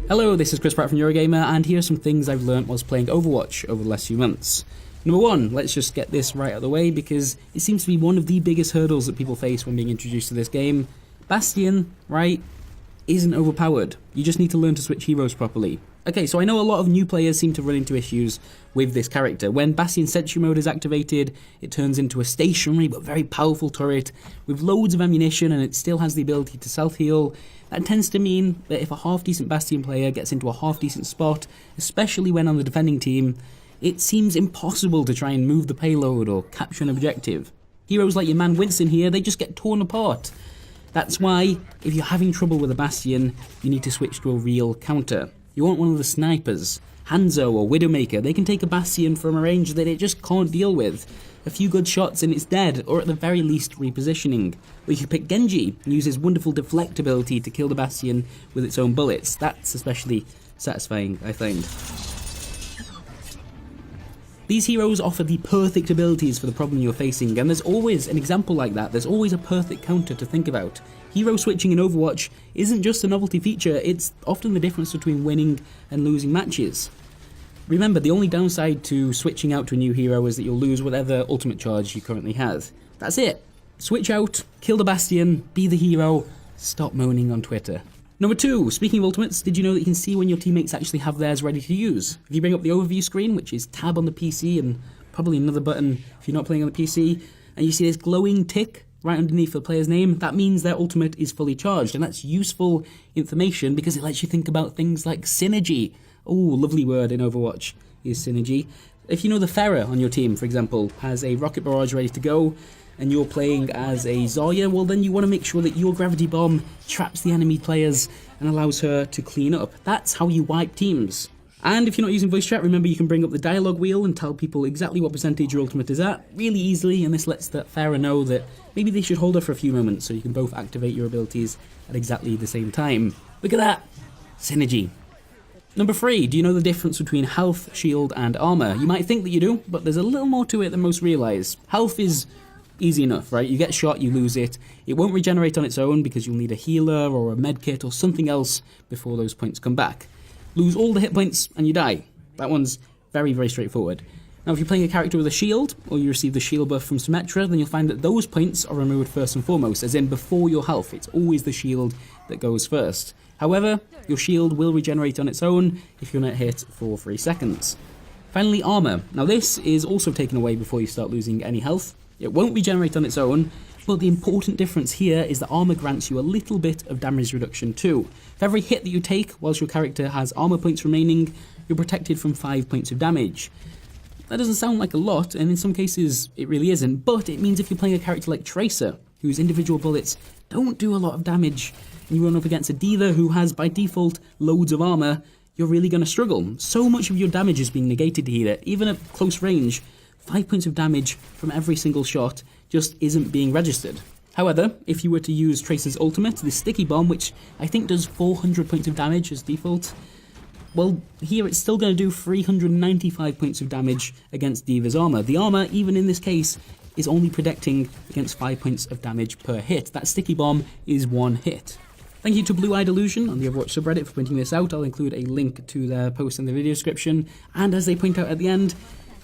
Hello, this is Chris Pratt from Eurogamer, and here are some things I've learnt whilst playing Overwatch over the last few months. Number one, let's just get this right out of the way because it seems to be one of the biggest hurdles that people face when being introduced to this game. Bastion, right, isn't overpowered. You just need to learn to switch heroes properly. Okay, so I know a lot of new players seem to run into issues with this character. When Bastion Sentry Mode is activated, it turns into a stationary but very powerful turret with loads of ammunition, and it still has the ability to self-heal. That tends to mean that if a half-decent Bastion player gets into a half-decent spot, especially when on the defending team, it seems impossible to try and move the payload or capture an objective. Heroes like your man Winston here, they just get torn apart. That's why, if you're having trouble with a Bastion, you need to switch to a real counter. You want one of the snipers, Hanzo or Widowmaker. They can take a Bastion from a range that it just can't deal with. A few good shots and it's dead, or at the very least repositioning. Or you could pick Genji and use his wonderful deflect ability to kill the Bastion with its own bullets. That's especially satisfying, I find. These heroes offer the perfect abilities for the problem you're facing, and there's always an example like that. There's always a perfect counter to think about. Hero switching in Overwatch isn't just a novelty feature, it's often the difference between winning and losing matches. Remember, the only downside to switching out to a new hero is that you'll lose whatever ultimate charge you currently have. That's it. Switch out, kill the Bastion, be the hero, stop moaning on Twitter. Number 2, speaking of ultimates, did you know that you can see when your teammates actually have theirs ready to use? If you bring up the overview screen, which is tab on the PC and probably another button if you're not playing on the PC, and you see this glowing tick right underneath the player's name, that means their ultimate is fully charged, and that's useful information because it lets you think about things like synergy. Oh, lovely word in Overwatch is synergy. If you know the Pharah on your team, for example, has a rocket barrage ready to go, and you're playing as a Zarya, well then you want to make sure that your gravity bomb traps the enemy players and allows her to clean up. That's how you wipe teams. And if you're not using voice chat, remember you can bring up the dialogue wheel and tell people exactly what percentage your ultimate is at, really easily, and this lets the Pharah know that maybe they should hold her for a few moments so you can both activate your abilities at exactly the same time. Look at that! Synergy. Number 3, do you know the difference between health, shield, and armor? You might think that you do, but there's a little more to it than most realize. Health is easy enough, right? You get shot, you lose it. It won't regenerate on its own because you'll need a healer or a medkit or something else before those points come back. Lose all the hit points and you die. That one's very, very straightforward. Now, if you're playing a character with a shield, or you receive the shield buff from Symmetra, then you'll find that those points are removed first and foremost, as in before your health. It's always the shield that goes first. However, your shield will regenerate on its own if you're not hit for 3 seconds. Finally, armor. Now, this is also taken away before you start losing any health. It won't regenerate on its own, but the important difference here is that armor grants you a little bit of damage reduction too. For every hit that you take whilst your character has armor points remaining, you're protected from 5 points of damage. That doesn't sound like a lot, and in some cases it really isn't, but it means if you're playing a character like Tracer, whose individual bullets don't do a lot of damage, and you run up against a D.Va who has by default loads of armor, you're really going to struggle. So much of your damage is being negated here, even at close range. 5 points of damage from every single shot just isn't being registered. However, if you were to use Tracer's ultimate, the Sticky Bomb, which I think does 400 points of damage as default, well, here it's still going to do 395 points of damage against D.Va's armor. The armor, even in this case, is only protecting against 5 points of damage per hit. That Sticky Bomb is 1 hit. Thank you to Blue Eyed Illusion on the Overwatch subreddit for pointing this out. I'll include a link to their post in the video description, and as they point out at the end,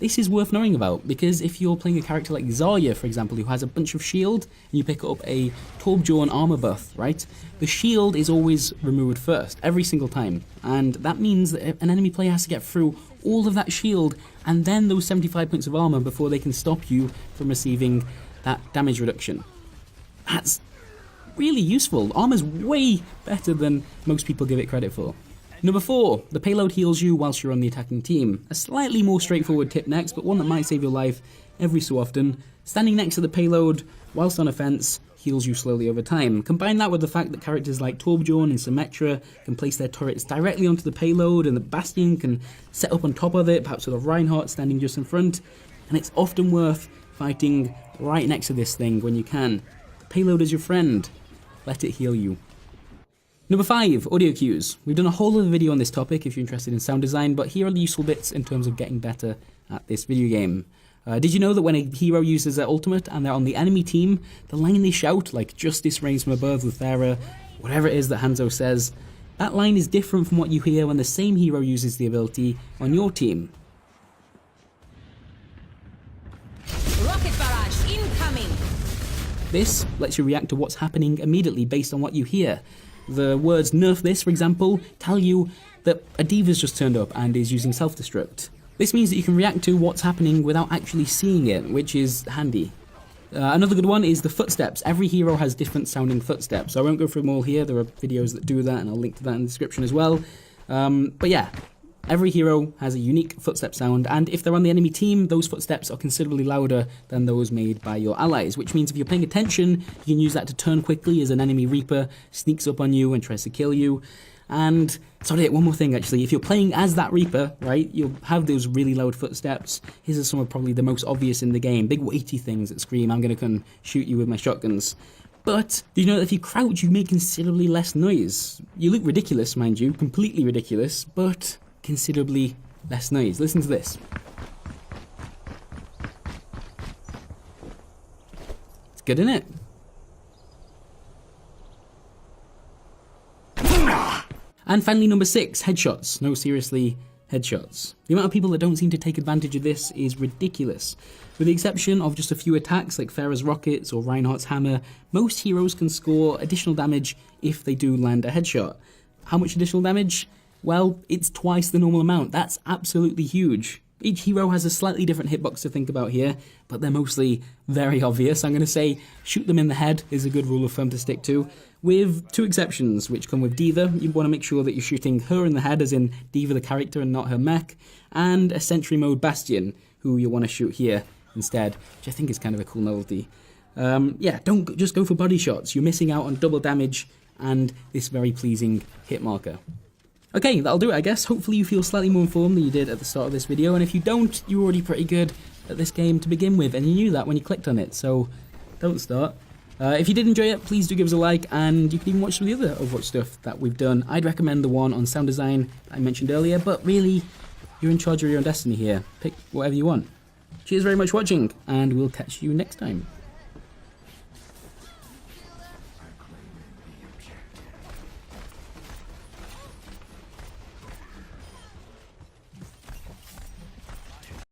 this is worth knowing about, because if you're playing a character like Zarya, for example, who has a bunch of shield, and you pick up a Torbjorn armor buff, right? The shield is always removed first, every single time, and that means that an enemy player has to get through all of that shield, and then those 75 points of armor before they can stop you from receiving that damage reduction. That's really useful. Armor's way better than most people give it credit for. Number 4, the payload heals you whilst you're on the attacking team. A slightly more straightforward tip next, but one that might save your life every so often. Standing next to the payload whilst on a fence heals you slowly over time. Combine that with the fact that characters like Torbjorn and Symmetra can place their turrets directly onto the payload, and the Bastion can set up on top of it, perhaps with a Reinhardt standing just in front, and it's often worth fighting right next to this thing when you can. The payload is your friend. Let it heal you. Number 5, audio cues. We've done a whole other video on this topic if you're interested in sound design, but here are the useful bits in terms of getting better at this video game. Did you know that when a hero uses their ultimate and they're on the enemy team, the line they shout, like "Justice reigns from above" with Pharah, whatever it is that Hanzo says, That line is different from what you hear when the same hero uses the ability on your team. Rocket barrage incoming! This lets you react to what's happening immediately based on what you hear. The words nerf this, for example, tell you that a D.Va's just turned up and is using self-destruct. This means that you can react to what's happening without actually seeing it, which is handy. Another good one is the footsteps. Every hero has different sounding footsteps, so I won't go through them all here. There are videos that do that, and I'll link to that in the description as well. But yeah, every hero has a unique footstep sound, and if they're on the enemy team, those footsteps are considerably louder than those made by your allies, which means if you're paying attention, you can use that to turn quickly as an enemy Reaper sneaks up on you and tries to kill you. And, sorry, one more thing actually, if you're playing as that Reaper, right, you'll have those really loud footsteps. His are some of probably the most obvious in the game, big weighty things that scream, I'm gonna come shoot you with my shotguns. But, do you know that if you crouch, you make considerably less noise? You look ridiculous, mind you, completely ridiculous, but considerably less noise. Listen to this. It's good, isn't it? And finally, number 6, headshots. No, seriously, headshots. The amount of people that don't seem to take advantage of this is ridiculous. With the exception of just a few attacks like Pharah's rockets or Reinhardt's hammer, most heroes can score additional damage if they do land a headshot. How much additional damage? Well, it's twice the normal amount. That's absolutely huge. Each hero has a slightly different hitbox to think about here, but they're mostly very obvious. I'm going to say shoot them in the head is a good rule of thumb to stick to, with 2 exceptions, which come with D.Va. You want to make sure that you're shooting her in the head, as in D.Va the character and not her mech, and a sentry mode Bastion, who you want to shoot here instead, which I think is kind of a cool novelty. Yeah, don't just go for body shots. You're missing out on double damage and this very pleasing hit marker. Okay, that'll do it, I guess. Hopefully you feel slightly more informed than you did at the start of this video, and if you don't, you're already pretty good at this game to begin with, and you knew that when you clicked on it, so don't start. If you did enjoy it, please do give us a like, and you can even watch some of the other Overwatch stuff that we've done. I'd recommend the one on sound design that I mentioned earlier, but really, you're in charge of your own destiny here. Pick whatever you want. Cheers very much for watching, and we'll catch you next time.